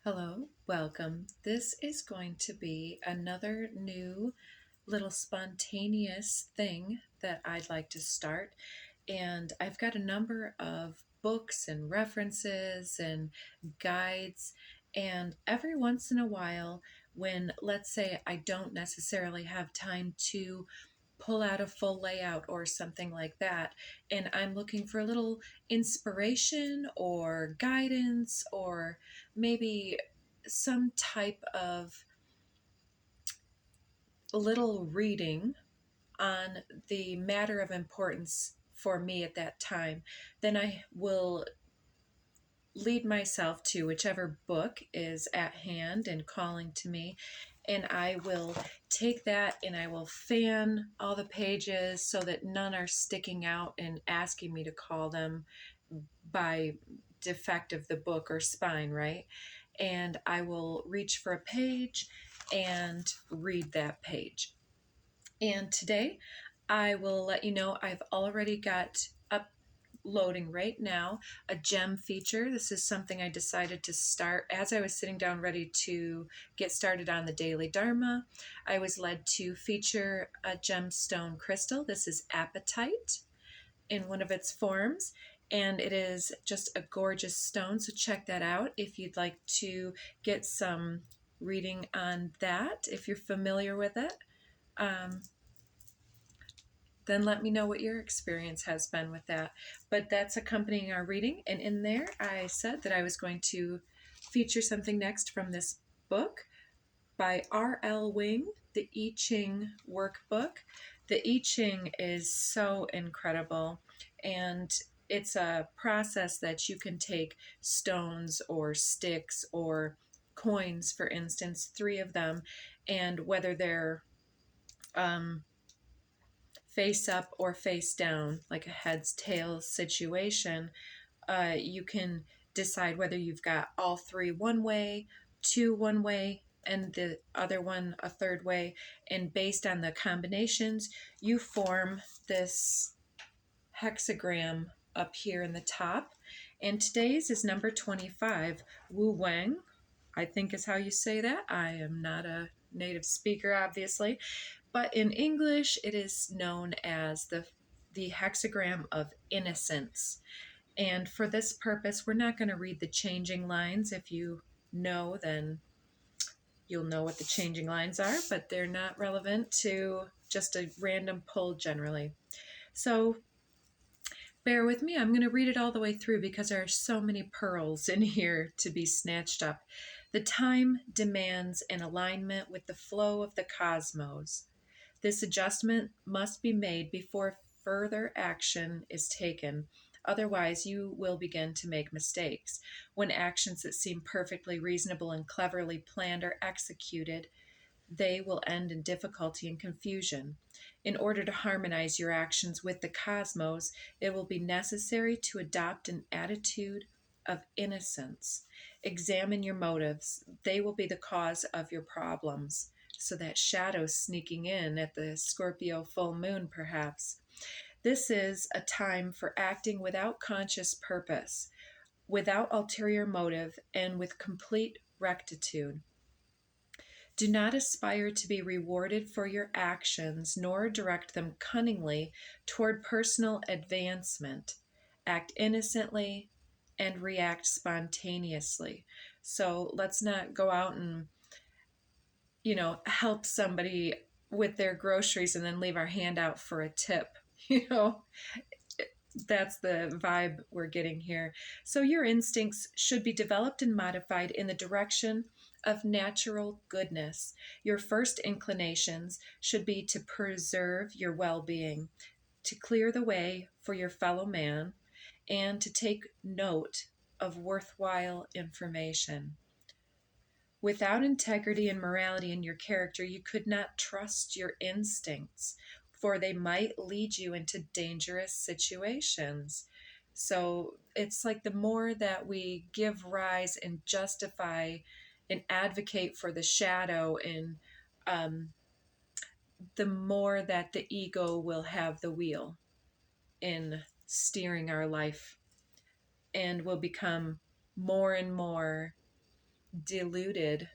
Hello, welcome. This is going to be another new little spontaneous thing that I'd like to start. And I've got a number of books and references and guides. And every once in a while, when let's say I don't necessarily have time to pull out a full layout or something like that, and I'm looking for a little inspiration or guidance or maybe some type of little reading on the matter of importance for me at that time, then I will lead myself to whichever book is at hand and calling to me. And I will take that and I will fan all the pages so that none are sticking out and asking me to call them by defect of the book or spine, right? And I will reach for a page and read that page. And today I will let you know I've already got uploading right now a gem feature. This is something I decided to start as I was sitting down ready to get started on the daily Dharma. I was led to feature a gemstone crystal. This is apatite in one of its forms, and it is just a gorgeous stone. So check that out if you'd like to get some reading on that, if you're familiar with it. Um, then let me know what your experience has been with that. But that's accompanying our reading. And in there, I said that I was going to feature something next from this book by R.L. Wing, the I Ching workbook. The I Ching is so incredible. And it's a process that you can take stones or sticks or coins, for instance, three of them, and whether they're face up or face down, like a heads tails situation, you can decide whether you've got all three one way, two one way, and the other one a third way. And based on the combinations, you form this hexagram up here in the top. And today's is number 25, Wu Wang, I think is how you say that. I am not a native speaker, obviously, but in English it is known as the hexagram of innocence. And for this purpose, we're not going to read the changing lines. If you know, then you'll know what the changing lines are, but they're not relevant to just a random pull generally. So bear with me. I'm going to read it all the way through because there are so many pearls in here to be snatched up. The time demands an alignment with the flow of the cosmos. This adjustment must be made before further action is taken. Otherwise, you will begin to make mistakes. When actions that seem perfectly reasonable and cleverly planned are executed, they will end in difficulty and confusion. In order to harmonize your actions with the cosmos, it will be necessary to adopt an attitude of innocence. Examine your motives, they will be the cause of your problems. So, that shadow sneaking in at the Scorpio full moon, perhaps. This is a time for acting without conscious purpose, without ulterior motive, and with complete rectitude. Do not aspire to be rewarded for your actions, nor direct them cunningly toward personal advancement. Act innocently and react spontaneously. So let's not go out and, help somebody with their groceries and then leave our hand out for a tip. You know, that's the vibe we're getting here. So your instincts should be developed and modified in the direction of natural goodness. Your first inclinations should be to preserve your well-being, to clear the way for your fellow man, and to take note of worthwhile information. Without integrity and morality in your character, you could not trust your instincts, for they might lead you into dangerous situations. So it's like the more that we give rise and justify and advocate for the shadow, and um, the more that the ego will have the wheel in steering our life and will become more and more diluted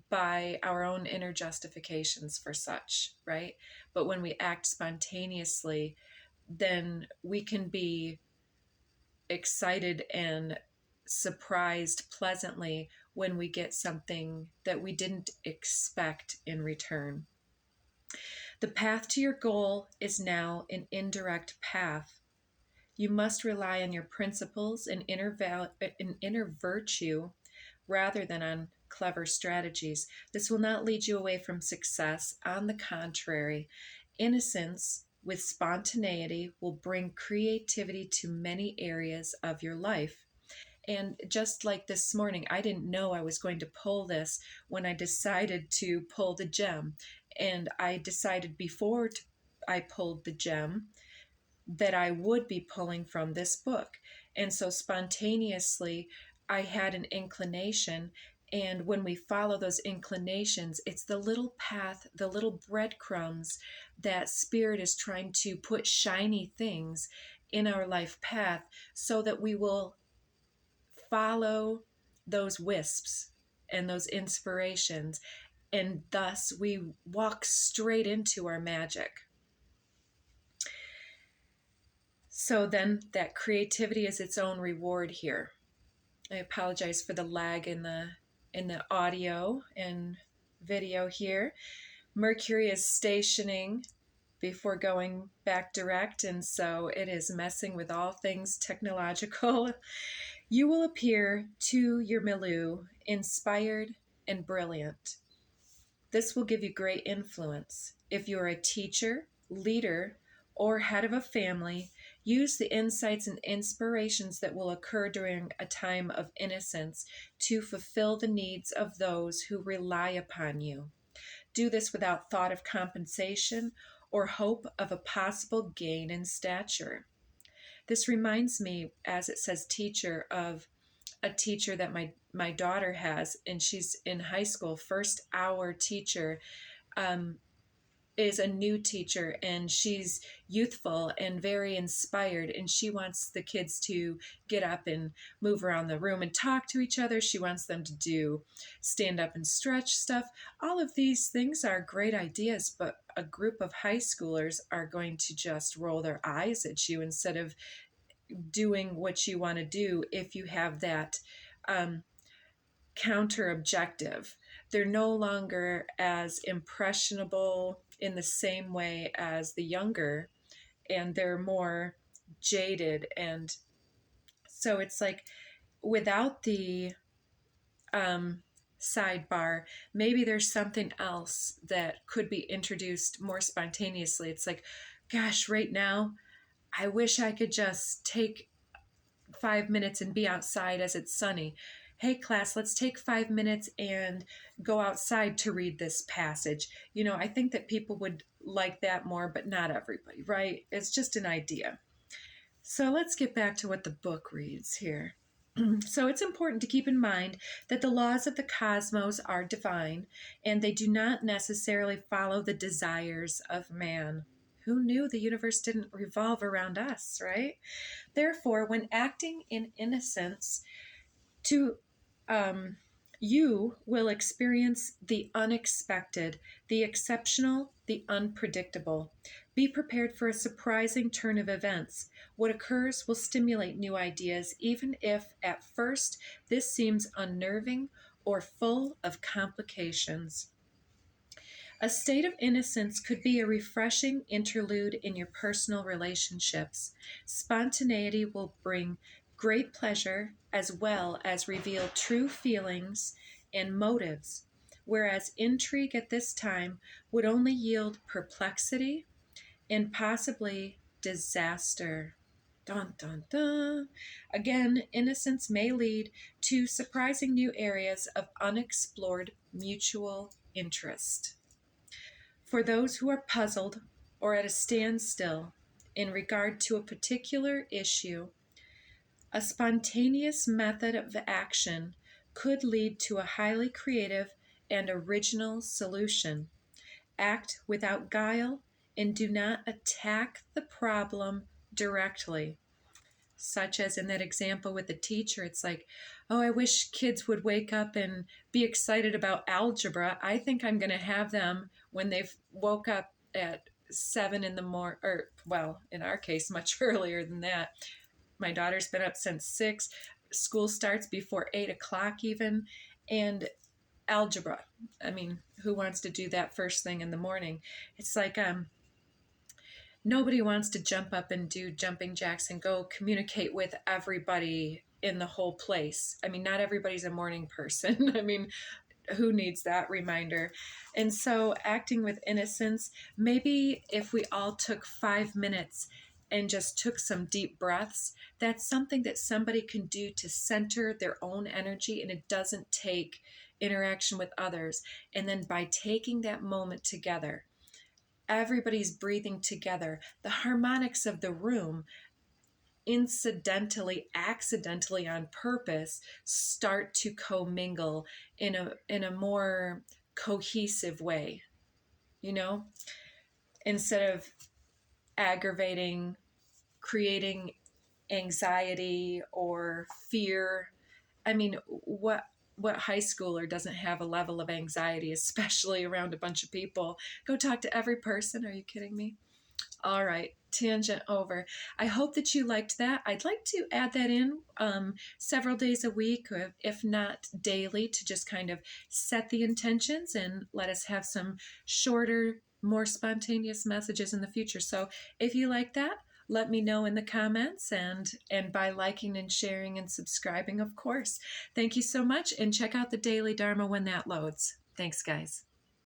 by our own inner justifications for such, right? But when we act spontaneously, then we can be excited and surprised pleasantly when we get something that we didn't expect in return. The path to your goal is now an indirect path. You must rely on your principles and inner virtue rather than on clever strategies. This will not lead you away from success. On the contrary, innocence with spontaneity will bring creativity to many areas of your life. And just like this morning, I didn't know I was going to pull this when I decided to pull the gem. And I decided before I pulled the gem that I would be pulling from this book. And so spontaneously, I had an inclination. And when we follow those inclinations, it's the little path, the little breadcrumbs that Spirit is trying to put shiny things in our life path so that we will follow those wisps and those inspirations. And thus we walk straight into our magic. So then that creativity is its own reward here. I apologize for the lag in the audio and video here. Mercury is stationing before going back direct, and so it is messing with all things technological. You will appear to your milieu inspired and brilliant. This will give you great influence. If you're a teacher, leader, or head of a family, use the insights and inspirations that will occur during a time of innocence to fulfill the needs of those who rely upon you. Do this without thought of compensation or hope of a possible gain in stature. This reminds me, as it says teacher, of a teacher that my daughter has, and she's in high school, first hour teacher, um, is a new teacher, and she's youthful and very inspired, and she wants the kids to get up and move around the room and talk to each other. She wants them to do stand up and stretch stuff. All of these things are great ideas, but a group of high schoolers are going to just roll their eyes at you instead of doing what you want to do if you have that counter objective. They're no longer as impressionable in the same way as the younger, and they're more jaded. And so it's like without the sidebar, maybe there's something else that could be introduced more spontaneously. It's like, gosh, right now, I wish I could just take 5 minutes and be outside as it's sunny. Hey, class, let's take 5 minutes and go outside to read this passage. I think that people would like that more, but not everybody, right? It's just an idea. So let's get back to what the book reads here. So it's important to keep in mind that the laws of the cosmos are divine, and they do not necessarily follow the desires of man. Who knew the universe didn't revolve around us, right? Therefore, when acting in innocence, you will experience the unexpected, the exceptional, the unpredictable. Be prepared for a surprising turn of events. What occurs will stimulate new ideas, even if at first this seems unnerving or full of complications. A state of innocence could be a refreshing interlude in your personal relationships. Spontaneity will bring great pleasure as well as reveal true feelings and motives, whereas intrigue at this time would only yield perplexity and possibly disaster. Dun, dun, dun. Again, innocence may lead to surprising new areas of unexplored mutual interest. For those who are puzzled or at a standstill in regard to a particular issue, a spontaneous method of action could lead to a highly creative and original solution. Act without guile and do not attack the problem directly. such as in that example with the teacher. It's like, oh, I wish kids would wake up and be excited about algebra. I think I'm going to have them when they've woke up at 7 in the morning, or well, in our case, much earlier than that. My daughter's been up since 6. School starts before 8 o'clock even. And algebra, I mean, who wants to do that first thing in the morning? It's like, nobody wants to jump up and do jumping jacks and go communicate with everybody in the whole place. I mean, not everybody's a morning person. I mean, who needs that reminder? And so, acting with innocence, maybe if we all took 5 minutes and just took some deep breaths, that's something that somebody can do to center their own energy, and it doesn't take interaction with others. And then by taking that moment together, everybody's breathing together. The harmonics of the room, incidentally, accidentally, on purpose, start to commingle in a more cohesive way, you know, instead of aggravating, creating anxiety or fear. I mean, what high schooler doesn't have a level of anxiety, especially around a bunch of people? Go talk to every person. Are you kidding me? All right, tangent over. I hope that you liked that. I'd like to add that in several days a week, or if not daily, to just kind of set the intentions and let us have some shorter, more spontaneous messages in the future. So if you like that, let me know in the comments, and by liking and sharing and subscribing, of course. Thank you so much, and check out the Daily Dharma when that loads. Thanks, guys.